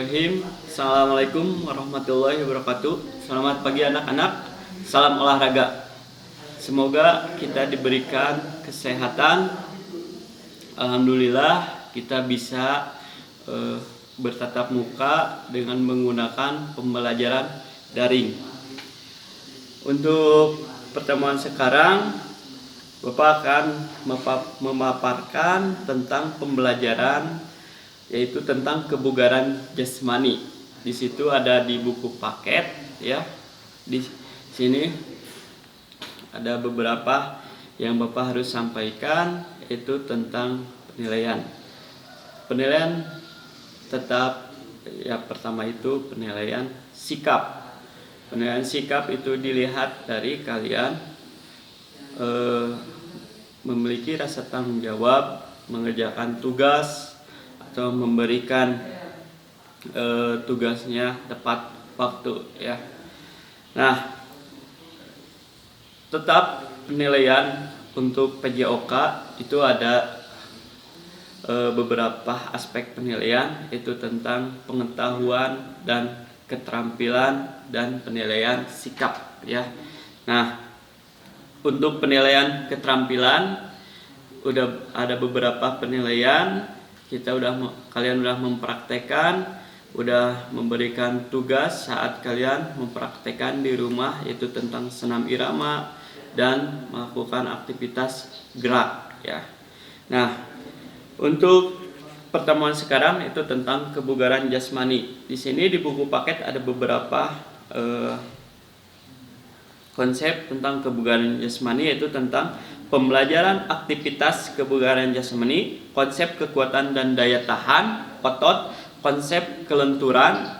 Bismillahirrahmanirrahim. Assalamualaikum warahmatullahi wabarakatuh. Selamat pagi anak-anak. Salam olahraga. Semoga kita diberikan kesehatan. Alhamdulillah kita bisa bertatap muka dengan menggunakan pembelajaran daring. Untuk pertemuan sekarang, Bapak akan memaparkan tentang pembelajaran, yaitu tentang kebugaran jasmani. Di situ ada di buku paket ya. Di sini ada beberapa yang Bapak harus sampaikan, yaitu tentang penilaian. Penilaian tetap ya, pertama itu penilaian sikap. Penilaian sikap itu dilihat dari kalian memiliki rasa tanggung jawab, mengerjakan tugas atau memberikan tugasnya tepat waktu ya. Nah, tetap penilaian untuk PJOK itu ada beberapa aspek penilaian, yaitu tentang pengetahuan dan keterampilan dan penilaian sikap ya. Nah, untuk penilaian keterampilan udah ada beberapa penilaian. Kalian udah mempraktekkan, udah memberikan tugas saat kalian mempraktekkan di rumah, yaitu tentang senam irama dan melakukan aktivitas gerak ya. Nah, untuk pertemuan sekarang itu tentang kebugaran jasmani. Di sini di buku paket ada beberapa konsep tentang kebugaran jasmani, yaitu tentang pembelajaran aktivitas kebugaran jasmani, konsep kekuatan dan daya tahan otot, konsep kelenturan,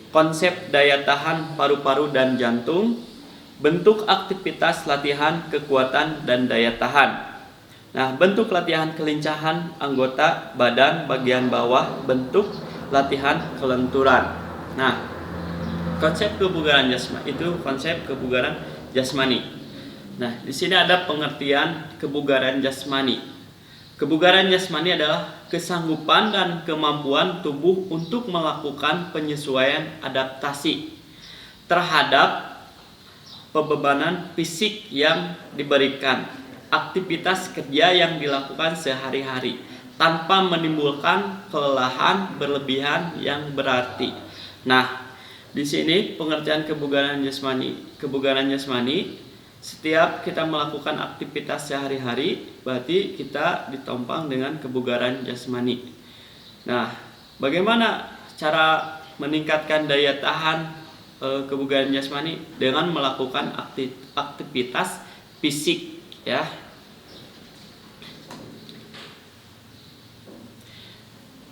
konsep daya tahan paru-paru dan jantung, bentuk aktivitas latihan kekuatan dan daya tahan. Nah, bentuk latihan kelincahan anggota badan bagian bawah, bentuk latihan kelenturan. Nah, konsep kebugaran jasmani itu konsep kebugaran jasmani. Nah, di sini ada pengertian kebugaran jasmani. Kebugaran jasmani adalah kesanggupan dan kemampuan tubuh untuk melakukan penyesuaian adaptasi terhadap pembebanan fisik yang diberikan, aktivitas kerja yang dilakukan sehari-hari tanpa menimbulkan kelelahan berlebihan yang berarti. Nah, di sini pengertian kebugaran jasmani. Kebugaran jasmani, setiap kita melakukan aktivitas sehari-hari, berarti kita ditompang dengan kebugaran jasmani. Nah, bagaimana cara meningkatkan daya tahan kebugaran jasmani? Dengan melakukan aktivitas fisik ya.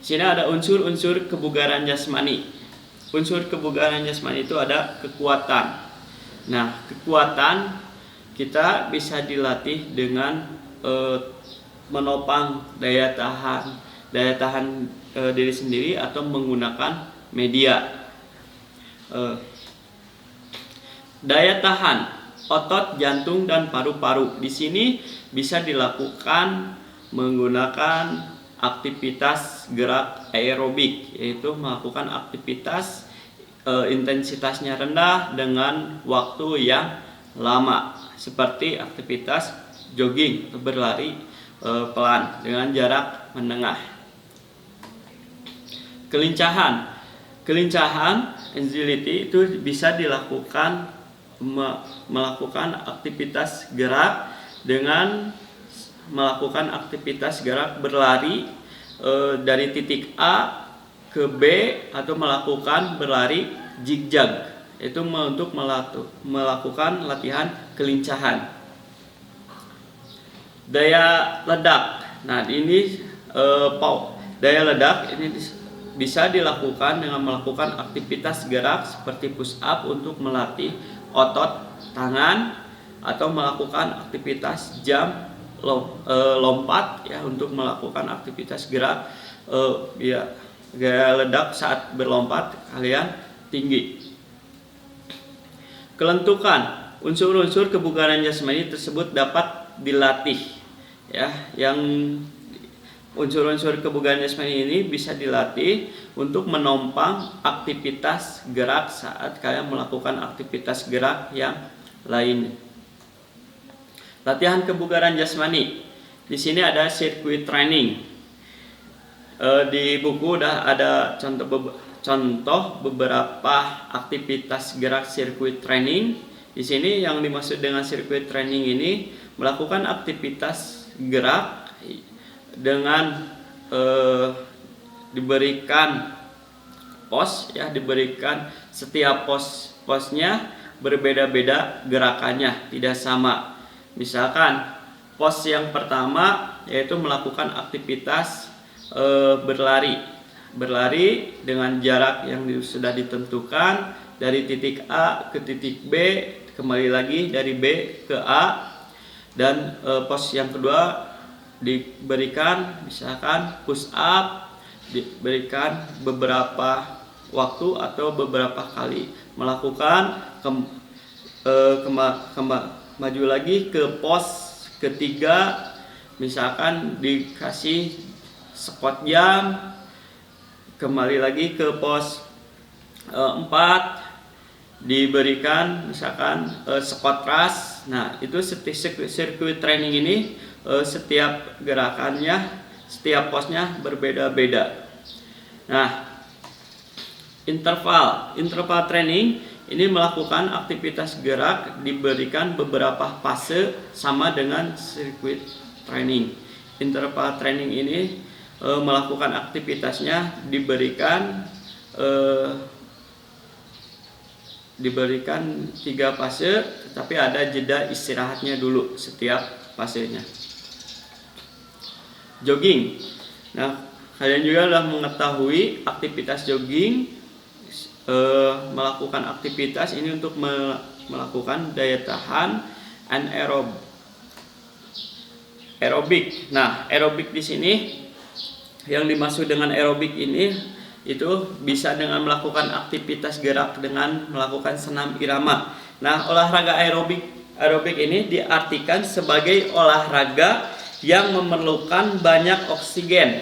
Sini ada unsur-unsur kebugaran jasmani. Unsur kebugaran jasmani itu ada kekuatan. Nah, kekuatan kita bisa dilatih dengan menopang daya tahan diri sendiri atau menggunakan media. Daya tahan otot, jantung dan paru-paru di sini bisa dilakukan menggunakan aktivitas gerak aerobik, yaitu melakukan aktivitas intensitasnya rendah dengan waktu yang lama, seperti aktivitas jogging atau berlari pelan dengan jarak menengah. Kelincahan agility itu bisa dilakukan melakukan aktivitas gerak dengan melakukan aktivitas gerak berlari dari titik A ke B atau melakukan berlari zigzag. Itu untuk melakukan latihan kelincahan. Daya ledak. Nah, ini daya ledak ini bisa dilakukan dengan melakukan aktivitas gerak seperti push up untuk melatih otot tangan, atau melakukan aktivitas lompat ya untuk melakukan aktivitas gerak daya ledak saat berlompat kalian tinggi. Kelentukan. Unsur-unsur kebugaran jasmani tersebut dapat dilatih ya, yang unsur-unsur kebugaran jasmani ini bisa dilatih untuk menopang aktivitas gerak saat kalian melakukan aktivitas gerak yang lain. Latihan kebugaran jasmani. Di sini ada sirkuit training. Di buku udah ada contoh beberapa aktivitas gerak sirkuit training. Di sini yang dimaksud dengan sirkuit training ini melakukan aktivitas gerak dengan diberikan pos, ya, diberikan setiap posnya berbeda-beda gerakannya, tidak sama. Misalkan pos yang pertama yaitu melakukan aktivitas berlari dengan jarak yang sudah ditentukan dari titik A ke titik B, kembali lagi dari B ke A. Dan pos yang kedua diberikan misalkan push up, diberikan beberapa waktu atau beberapa kali melakukan maju lagi ke pos ketiga, misalkan dikasih squat jam, kembali lagi ke pos 4 diberikan misalkan squat thrust. Nah, itu sirkuit training ini setiap gerakannya, setiap posnya berbeda-beda. Nah, interval training ini melakukan aktivitas gerak diberikan beberapa fase sama dengan sirkuit training. Interval training ini melakukan aktivitasnya diberikan 3 fase, tetapi ada jeda istirahatnya dulu setiap fasenya. Jogging. Nah, kalian juga sudah mengetahui aktivitas jogging, melakukan aktivitas ini untuk melakukan daya tahan aerobik. Nah, aerobik di sini yang dimaksud dengan aerobik ini itu bisa dengan melakukan aktivitas gerak dengan melakukan senam irama. Nah, olahraga aerobik ini diartikan sebagai olahraga yang memerlukan banyak oksigen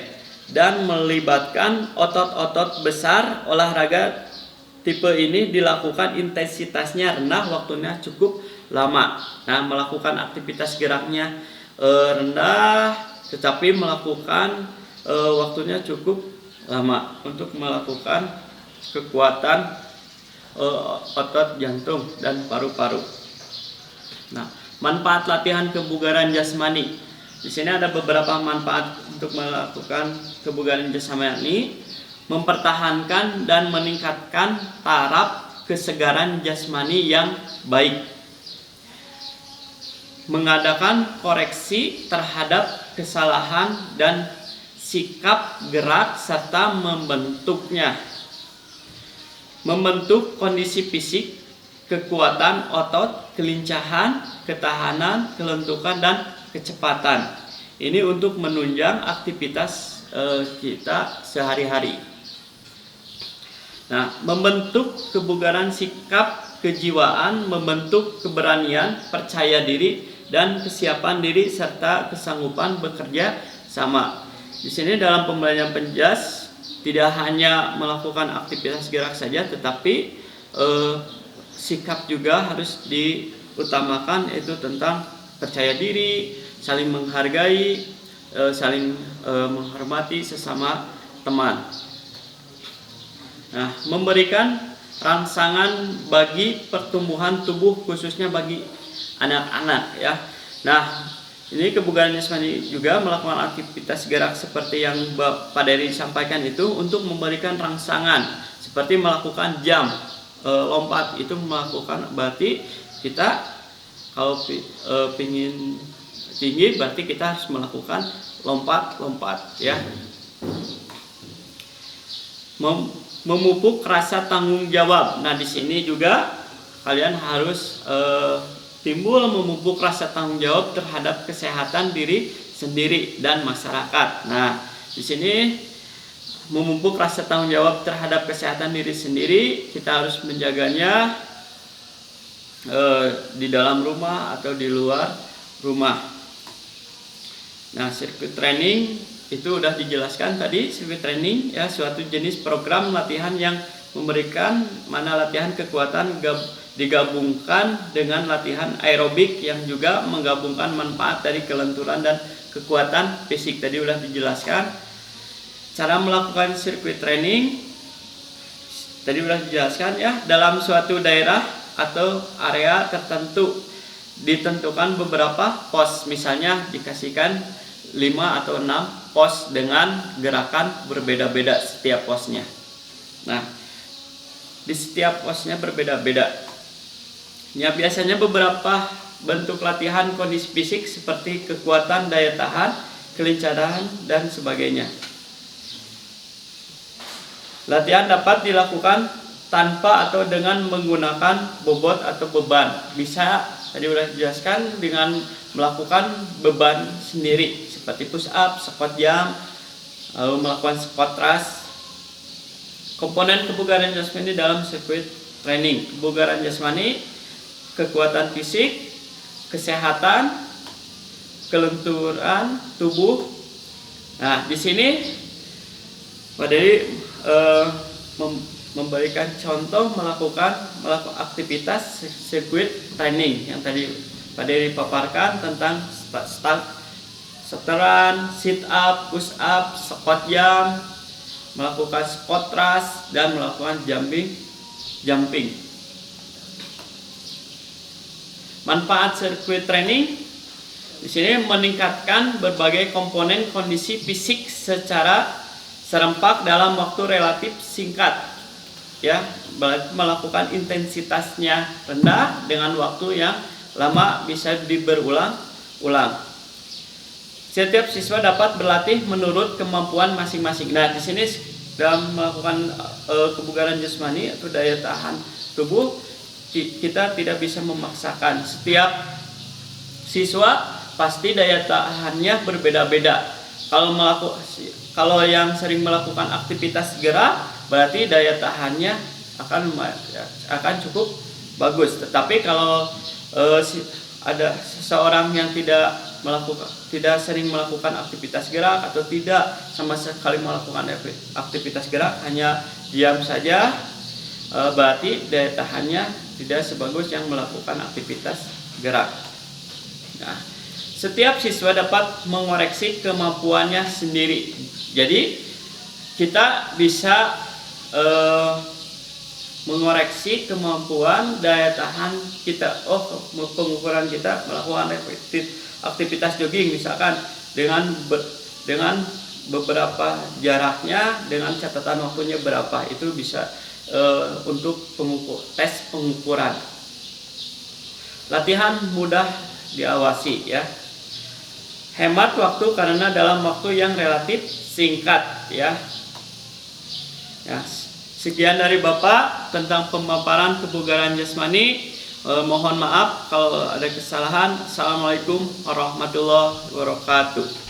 dan melibatkan otot-otot besar. Olahraga tipe ini dilakukan intensitasnya rendah, waktunya cukup lama. Nah, melakukan aktivitas geraknya rendah, tetapi melakukan waktunya cukup lama untuk melakukan kekuatan otot jantung dan paru-paru. Nah, manfaat latihan kebugaran jasmani. Di sini ada beberapa manfaat untuk melakukan kebugaran jasmani: mempertahankan dan meningkatkan taraf kesegaran jasmani yang baik, mengadakan koreksi terhadap kesalahan dan sikap gerak serta membentuknya, membentuk kondisi fisik, kekuatan otot, kelincahan, ketahanan, kelentukan, dan kecepatan. Ini untuk menunjang aktivitas kita sehari-hari. Nah, membentuk kebugaran sikap kejiwaan, membentuk keberanian, percaya diri, dan kesiapan diri serta kesanggupan bekerja sama. Di sini dalam pembelajaran penjas tidak hanya melakukan aktivitas gerak saja, tetapi sikap juga harus diutamakan, yaitu tentang percaya diri, saling menghargai, saling menghormati sesama teman. Nah, memberikan rangsangan bagi pertumbuhan tubuh khususnya bagi anak-anak, ya. Nah, ini kebugaran jasmani juga melakukan aktivitas gerak seperti yang Pak Dery sampaikan itu untuk memberikan rangsangan seperti melakukan jump, lompat. Itu melakukan, berarti kita kalau pingin tinggi berarti kita harus melakukan lompat, ya. Memupuk rasa tanggung jawab. Nah, di sini juga kalian harus timbul memupuk rasa tanggung jawab terhadap kesehatan diri sendiri dan masyarakat. Nah, di sini memupuk rasa tanggung jawab terhadap kesehatan diri sendiri, kita harus menjaganya di dalam rumah atau di luar rumah. Nah, sirkuit training itu udah dijelaskan tadi. Sirkuit training ya suatu jenis program latihan yang memberikan mana latihan kekuatan digabungkan dengan latihan aerobik yang juga menggabungkan manfaat dari kelenturan dan kekuatan fisik. Tadi udah dijelaskan cara melakukan sirkuit training. Tadi udah dijelaskan ya, dalam suatu daerah atau area tertentu ditentukan beberapa pos, misalnya dikasihkan 5 atau 6 pos dengan gerakan berbeda-beda setiap posnya. Nah, di setiap posnya berbeda-beda. Ya, biasanya beberapa bentuk latihan kondisi fisik seperti kekuatan, daya tahan, kelincahan, dan sebagainya. Latihan dapat dilakukan tanpa atau dengan menggunakan bobot atau beban. Bisa, tadi sudah dijelaskan, dengan melakukan beban sendiri seperti push up, squat jump, lalu melakukan squat thrust. Komponen kebugaran jasmani dalam sirkuit training: kebugaran jasmani, kekuatan fisik, kesehatan, kelenturan tubuh. Nah, di sini Pak Dery memberikan contoh melakukan aktivitas sirkuit training yang tadi Pak Dery paparkan tentang steran, sit up, push up, squat jump, melakukan squat thrust, dan melakukan jumping. Manfaat sirkuit training di sini meningkatkan berbagai komponen kondisi fisik secara serempak dalam waktu relatif singkat. Ya, melakukan intensitasnya rendah dengan waktu yang lama, bisa berulang-ulang. Setiap siswa dapat berlatih menurut kemampuan masing-masing. Nah, di sini dalam melakukan kebugaran jasmani atau daya tahan tubuh, kita tidak bisa memaksakan. Setiap siswa pasti daya tahannya berbeda-beda. Kalau yang sering melakukan aktivitas gerak, berarti daya tahannya akan cukup bagus. Tetapi kalau ada seseorang yang tidak sering melakukan aktivitas gerak atau tidak sama sekali melakukan aktivitas gerak, hanya diam saja, berarti daya tahannya tidak sebagus yang melakukan aktivitas gerak. Nah, setiap siswa dapat mengoreksi kemampuannya sendiri. Jadi kita bisa mengoreksi kemampuan daya tahan kita. Pengukuran kita melakukan aktivitas jogging misalkan dengan beberapa jaraknya, dengan catatan waktunya berapa, itu bisa untuk tes pengukuran. Latihan mudah diawasi ya. Hemat waktu karena dalam waktu yang relatif singkat ya. Sekian dari Bapak tentang pemaparan kebugaran jasmani. Mohon maaf kalau ada kesalahan. Assalamualaikum warahmatullahi wabarakatuh.